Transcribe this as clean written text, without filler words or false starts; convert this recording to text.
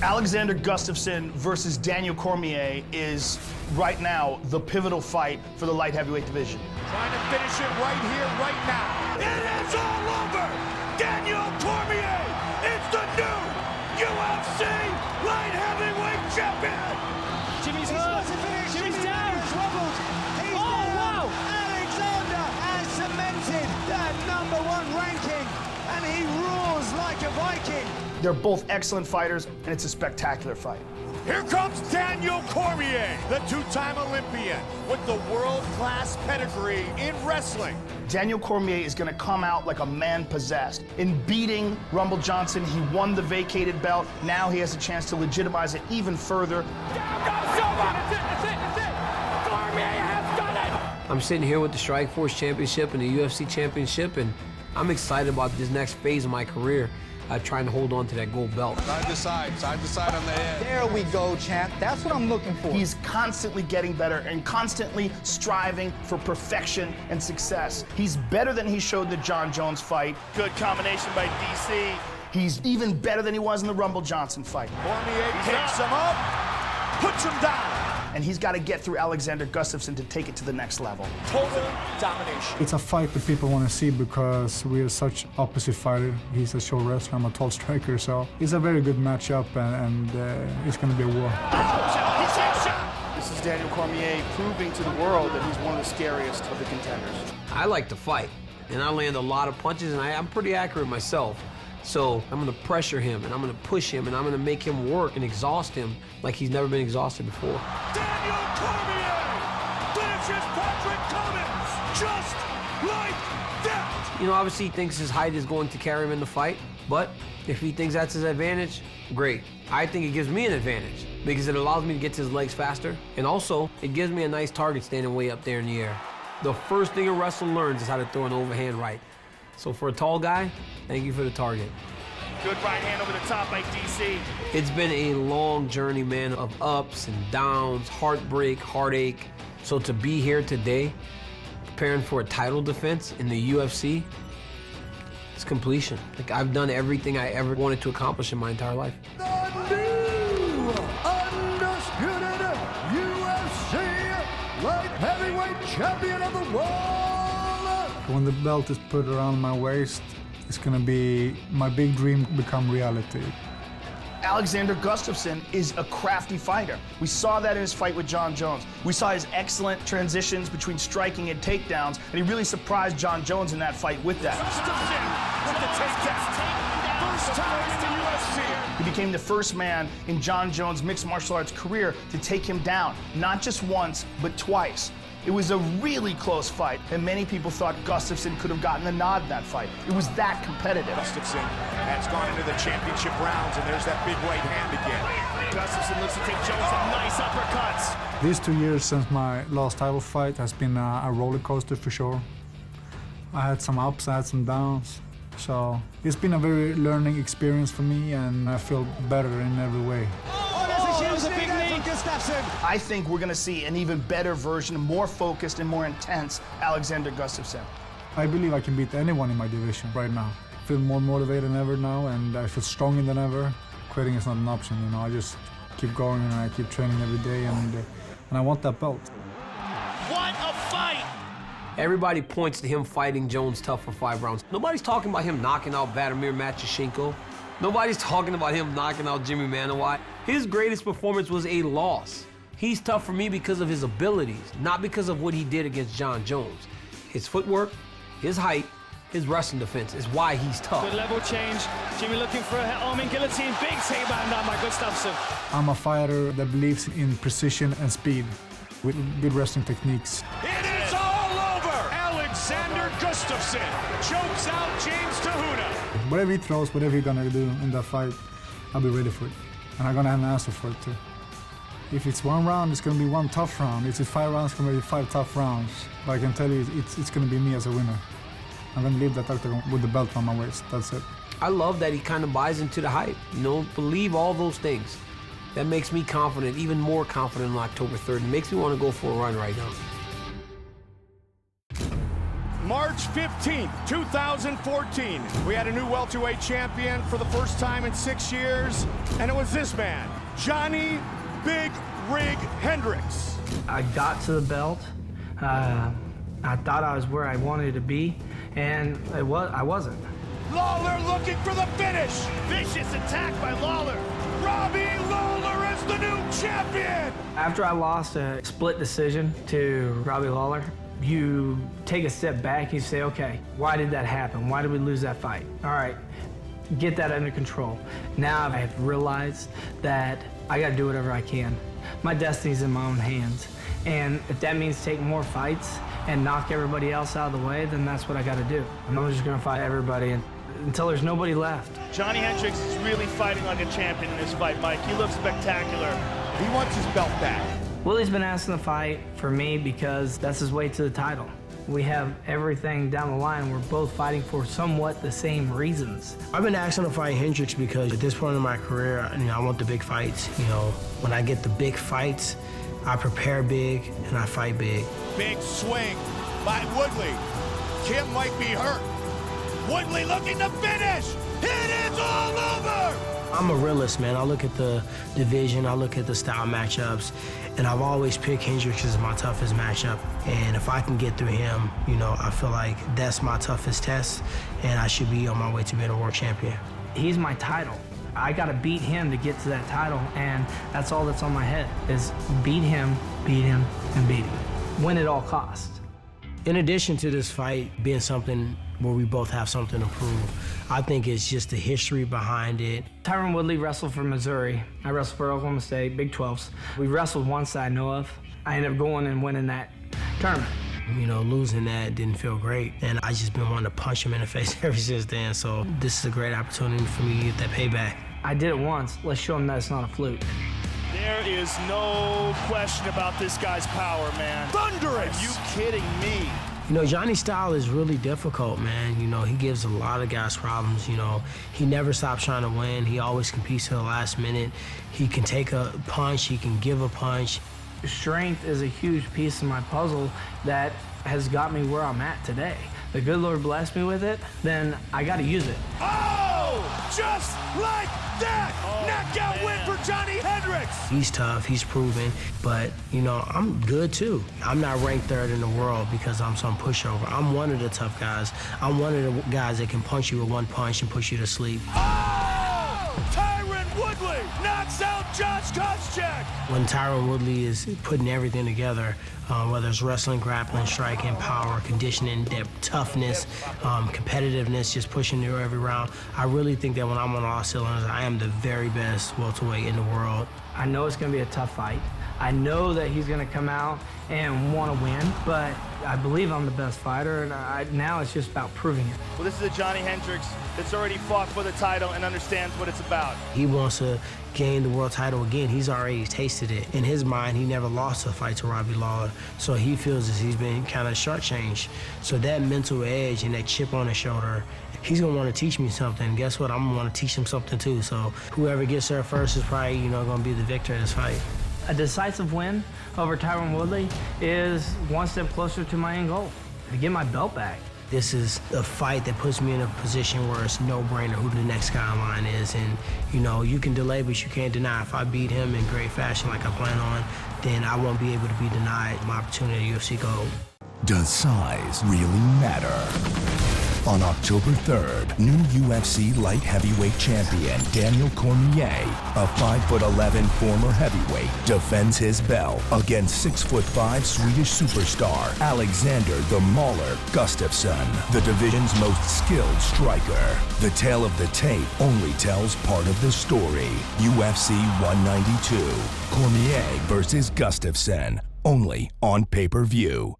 Alexander Gustafsson versus Daniel Cormier is right now the pivotal fight for the light heavyweight division. Trying to finish it right here, right now. It is all over! Daniel Cormier is the new UFC light heavyweight champion! Jimmy's close to finish. Jimmy's down. Wobbled. He's down. Wow! Alexander has cemented that #1 ranking, and he roars like a Viking. They're both excellent fighters, and it's a spectacular fight. Here comes Daniel Cormier, the two-time Olympian with the world-class pedigree in wrestling. Daniel Cormier is going to come out like a man possessed. In beating Rumble Johnson, he won the vacated belt. Now he has a chance to legitimize it even further. That's it. Cormier has done it. I'm sitting here with the Strikeforce Championship and the UFC Championship, and I'm excited about this next phase of my career. Trying to hold on to that gold belt. Side to side on the head. There we go, champ. That's what I'm looking for. He's constantly getting better and constantly striving for perfection and success. He's better than he showed the Jon Jones fight. Good combination by DC. He's even better than he was in the Rumble Johnson fight. Cormier picks him up, puts him down. And he's got to get through Alexander Gustafsson to take it to the next level. Total domination. It's a fight that people want to see because we are such opposite fighter. He's a short wrestler, I'm a tall striker, so it's a very good matchup, and it's going to be a war. This is Daniel Cormier proving to the world that he's one of the scariest of the contenders. I like to fight, and I land a lot of punches, and I'm pretty accurate myself. So I'm going to pressure him, and I'm going to push him, and I'm going to make him work and exhaust him like he's never been exhausted before. Daniel Cormier finishes Patrick Cummins just like that. You know, obviously he thinks his height is going to carry him in the fight, but if he thinks that's his advantage, great. I think it gives me an advantage because it allows me to get to his legs faster, and also it gives me a nice target standing way up there in the air. The first thing a wrestler learns is how to throw an overhand right. So for a tall guy, thank you for the target. Good right hand over the top by DC. It's been a long journey, man, of ups and downs, heartbreak, heartache. So to be here today, preparing for a title defense in the UFC, it's completion. Like, I've done everything I ever wanted to accomplish in my entire life. The new undisputed UFC light heavyweight champion of the world. When the belt is put around my waist, it's going to be my big dream become reality. Alexander Gustafsson is a crafty fighter. We saw that in his fight with Jon Jones. We saw his excellent transitions between striking and takedowns, and he really surprised Jon Jones in that fight with that. Gustafsson with the takedown. First time in the UFC. He became the first man in Jon Jones' mixed martial arts career to take him down, not just once, but twice. It was a really close fight, and many people thought Gustafsson could have gotten the nod in that fight. It was that competitive. Gustafsson has gone into the championship rounds, and there's that big right hand again. Gustafsson looks to take Jones some nice uppercuts. These 2 years since my last title fight has been a roller coaster for sure. I had some ups, I had some downs. So it's been a very learning experience for me, and I feel better in every way. There's a big lead. I think we're going to see an even better version, more focused and more intense Alexander Gustafsson. I believe I can beat anyone in my division right now. I feel more motivated than ever now, and I feel stronger than ever. Quitting is not an option, you know. I just keep going, and I keep training every day, and I want that belt. What a fight! Everybody points to him fighting Jones tough for 5 rounds. Nobody's talking about him knocking out Vladimir Matyashenko. Nobody's talking about him knocking out Jimmy Manuwa. His greatest performance was a loss. He's tough for me because of his abilities, not because of what he did against Jon Jones. His footwork, his height, his wrestling defense is why he's tough. Good level change. Jimmy looking for a arming guillotine. Big takedown down by Gustafsson. I'm a fighter that believes in precision and speed with good wrestling techniques. It is all over! Alexander Gustafsson chokes out James Tahuna. Whatever he throws, whatever he's gonna do in that fight, I'll be ready for it. And I'm gonna have an answer for it too. If it's 1 round, it's gonna be 1 tough round. If it's 5 rounds, it's gonna be 5 tough rounds. But I can tell you, it's gonna be me as a winner. I'm gonna leave that octagon with the belt on my waist. That's it. I love that he kind of buys into the hype. You know, believe all those things. That makes me confident, even more confident on October 3rd. It makes me want to go for a run right now. March 15th, 2014. We had a new welterweight champion for the first time in 6 years, and it was this man, Johnny Big Rig Hendricks. I got to the belt. I thought I was where I wanted to be, and I wasn't. Lawler looking for the finish. Vicious attack by Lawler. Robbie Lawler is the new champion. After I lost a split decision to Robbie Lawler, you take a step back, you say, okay, why did that happen? Why did we lose that fight? All right, get that under control. Now I have realized that I gotta do whatever I can. My destiny's in my own hands. And if that means take more fights and knock everybody else out of the way, then that's what I gotta do. I'm just gonna fight everybody until there's nobody left. Johnny Hendricks is really fighting like a champion in this fight, Mike. He looks spectacular. He wants his belt back. Willie's been asking to fight for me because that's his way to the title. We have everything down the line. We're both fighting for somewhat the same reasons. I've been asking to fight Hendricks because at this point in my career, I want the big fights. When I get the big fights, I prepare big and I fight big. Big swing by Woodley. Kim might be hurt. Woodley looking to finish. It is all over. I'm a realist, man. I look at the division, I look at the style matchups, and I've always picked Hendricks as my toughest matchup. And if I can get through him, I feel like that's my toughest test, and I should be on my way to being a world champion. He's my title. I gotta beat him to get to that title, and that's all that's on my head, is beat him, and beat him. Win at all costs. In addition to this fight being something where we both have something to prove, I think it's just the history behind it. Tyron Woodley wrestled for Missouri. I wrestled for Oklahoma State, Big 12s. We wrestled once that I know of. I ended up going and winning that tournament. Losing that didn't feel great, and I just been wanting to punch him in the face ever since then, so this is a great opportunity for me to get that payback. I did it once. Let's show him that it's not a fluke. There is no question about this guy's power, man. Thunderous! Are you kidding me? Johnny's style is really difficult, man. He gives a lot of guys problems. He never stops trying to win. He always competes to the last minute. He can take a punch, he can give a punch. Strength is a huge piece of my puzzle that has got me where I'm at today. The good Lord blessed me with it, then I gotta use it. Oh, just like that! Knockout win for Johnny Hendricks! He's tough, he's proven, but, I'm good too. I'm not ranked third in the world because I'm some pushover. I'm one of the tough guys. I'm one of the guys that can punch you with one punch and push you to sleep. Oh! Tyron Woodley knocks out Josh Koscheck! When Tyron Woodley is putting everything together, whether it's wrestling, grappling, striking, power, conditioning, depth, toughness, competitiveness, just pushing through every round, I really think that when I'm on all cylinders, I am the very best welterweight in the world. I know it's gonna be a tough fight. I know that he's gonna come out and want to win, but I believe I'm the best fighter, and now it's just about proving it. Well, this is a Johnny Hendricks that's already fought for the title and understands what it's about. He wants to gain the world title again. He's already tasted it. In his mind, he never lost a fight to Robbie Lawler, so he feels as he's been kind of shortchanged. So that mental edge and that chip on his shoulder, he's gonna want to teach me something. Guess what? I'm gonna want to teach him something too. So whoever gets there first is probably, gonna be the victor in this fight. A decisive win over Tyron Woodley is one step closer to my end goal, to get my belt back. This is a fight that puts me in a position where it's no-brainer who the next guy in line is. And, you can delay, but you can't deny. If I beat him in great fashion like I plan on, then I won't be able to be denied my opportunity at UFC Gold. Does size really matter? On October 3rd, new UFC light heavyweight champion Daniel Cormier, a 5'11" former heavyweight, defends his belt against 6'5" Swedish superstar Alexander "The Mauler" Gustafsson, the division's most skilled striker. The tale of the tape only tells part of the story. UFC 192, Cormier versus Gustafsson, only on pay-per-view.